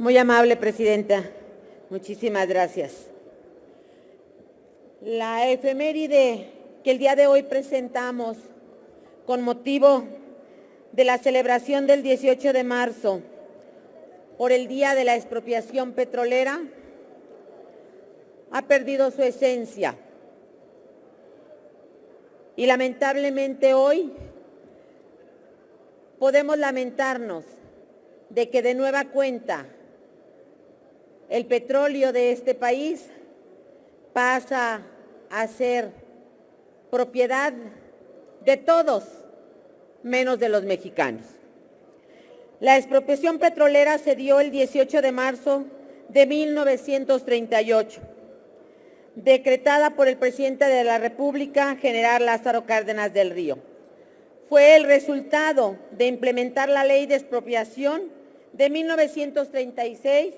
Muy amable, presidenta. Muchísimas gracias. La efeméride que el día de hoy presentamos con motivo de la celebración del 18 de marzo por el Día de la Expropiación Petrolera ha perdido su esencia. Y lamentablemente hoy podemos lamentarnos de que de nueva cuenta el petróleo de este país pasa a ser propiedad de todos, menos de los mexicanos. La expropiación petrolera se dio el 18 de marzo de 1938, decretada por el presidente de la República, general Lázaro Cárdenas del Río. Fue el resultado de implementar la Ley de Expropiación de 1936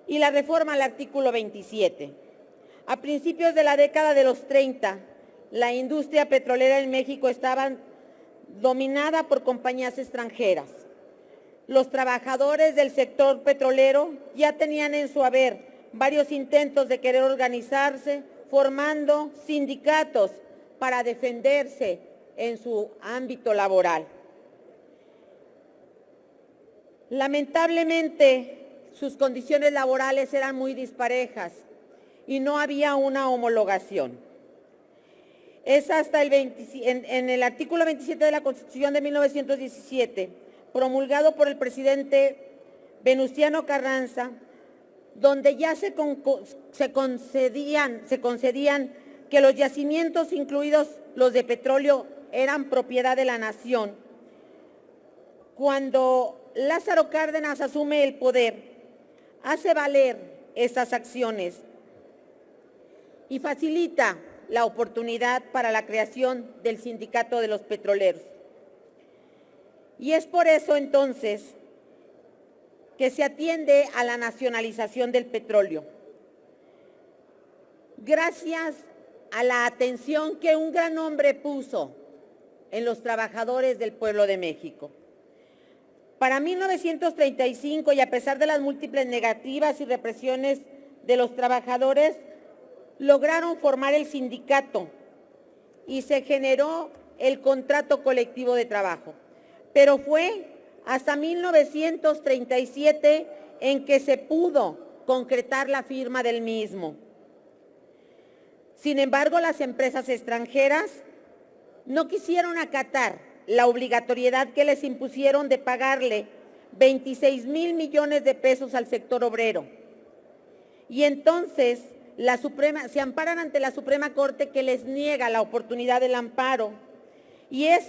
y la reforma al artículo 27. A principios de la década de los 30, la industria petrolera en México estaba dominada por compañías extranjeras. Los trabajadores del sector petrolero ya tenían en su haber varios intentos de querer organizarse, formando sindicatos para defenderse en su ámbito laboral. Lamentablemente, sus condiciones laborales eran muy disparejas y no había una homologación. Es hasta en el artículo 27 de la Constitución de 1917, promulgado por el presidente Venustiano Carranza, donde ya se concedían que los yacimientos, incluidos los de petróleo, eran propiedad de la nación. Cuando Lázaro Cárdenas asume el poder, hace valer estas acciones y facilita la oportunidad para la creación del Sindicato de los Petroleros. Y es por eso entonces que se atiende a la nacionalización del petróleo. Gracias a la atención que un gran hombre puso en los trabajadores del pueblo de México. Para 1935, y a pesar de las múltiples negativas y represiones de los trabajadores, lograron formar el sindicato y se generó el contrato colectivo de trabajo. Pero fue hasta 1937 en que se pudo concretar la firma del mismo. Sin embargo, las empresas extranjeras no quisieron acatar la obligatoriedad que les impusieron de pagarle 26,000 millones de pesos al sector obrero. Y entonces se amparan ante la Suprema Corte, que les niega la oportunidad del amparo, y es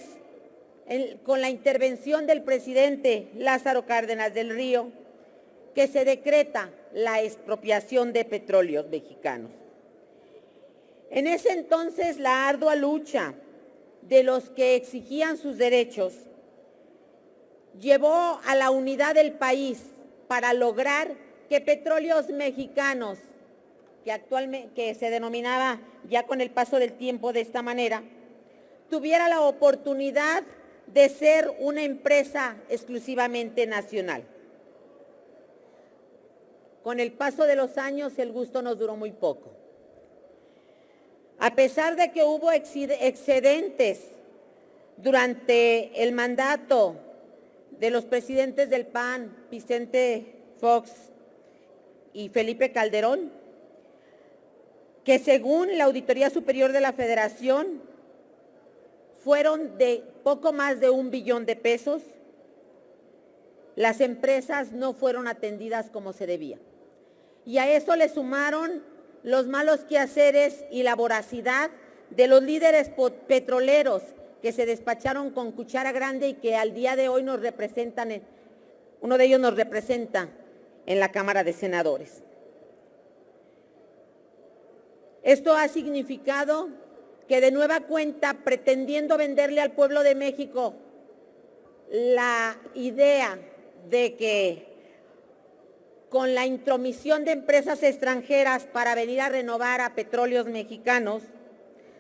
con la intervención del presidente Lázaro Cárdenas del Río que se decreta la expropiación de petróleos mexicanos. En ese entonces, la ardua lucha de los que exigían sus derechos llevó a la unidad del país para lograr que Petróleos Mexicanos, que se denominaba ya con el paso del tiempo de esta manera, tuviera la oportunidad de ser una empresa exclusivamente nacional. Con el paso de los años, el gusto nos duró muy poco. A pesar de que hubo excedentes durante el mandato de los presidentes del PAN, Vicente Fox y Felipe Calderón, que según la Auditoría Superior de la Federación fueron de poco más de 1 billón de pesos, las empresas no fueron atendidas como se debía. Y a eso le sumaron los malos quehaceres y la voracidad de los líderes petroleros que se despacharon con cuchara grande y que al día de hoy nos representan, uno de ellos nos representa en la Cámara de Senadores. Esto ha significado que de nueva cuenta, pretendiendo venderle al pueblo de México la idea de que con la intromisión de empresas extranjeras para venir a renovar a Petróleos Mexicanos,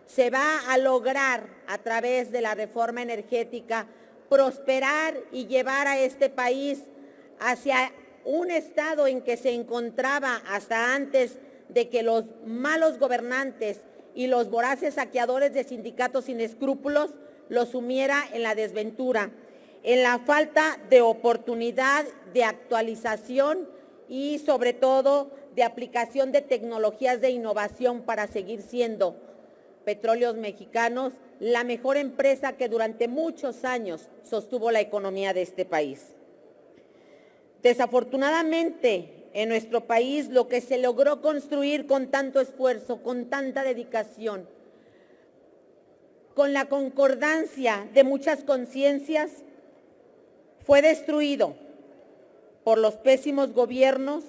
se va a lograr a través de la reforma energética prosperar y llevar a este país hacia un estado en que se encontraba hasta antes de que los malos gobernantes y los voraces saqueadores de sindicatos sin escrúpulos lo sumiera en la desventura, en la falta de oportunidad, de actualización y sobre todo de aplicación de tecnologías de innovación para seguir siendo Petróleos Mexicanos la mejor empresa que durante muchos años sostuvo la economía de este país. Desafortunadamente, en nuestro país lo que se logró construir con tanto esfuerzo, con tanta dedicación, con la concordancia de muchas conciencias, fue destruido por los pésimos gobiernos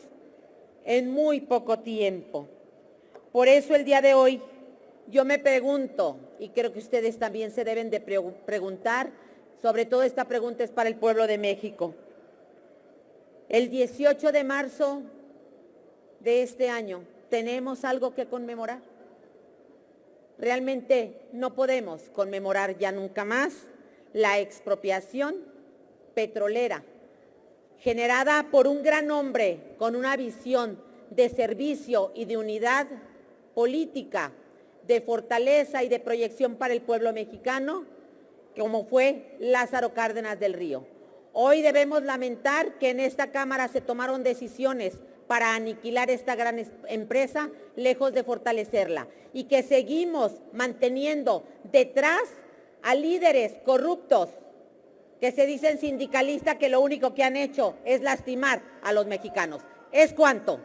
en muy poco tiempo. Por eso el día de hoy yo me pregunto, y creo que ustedes también se deben de preguntar, sobre todo esta pregunta es para el pueblo de México. El 18 de marzo de este año, ¿tenemos algo que conmemorar? Realmente no podemos conmemorar ya nunca más la expropiación petrolera generada por un gran hombre con una visión de servicio y de unidad política, de fortaleza y de proyección para el pueblo mexicano, como fue Lázaro Cárdenas del Río. Hoy debemos lamentar que en esta Cámara se tomaron decisiones para aniquilar esta gran empresa, lejos de fortalecerla, y que seguimos manteniendo detrás a líderes corruptos que se dicen sindicalistas, que lo único que han hecho es lastimar a los mexicanos. ¿Es cuánto?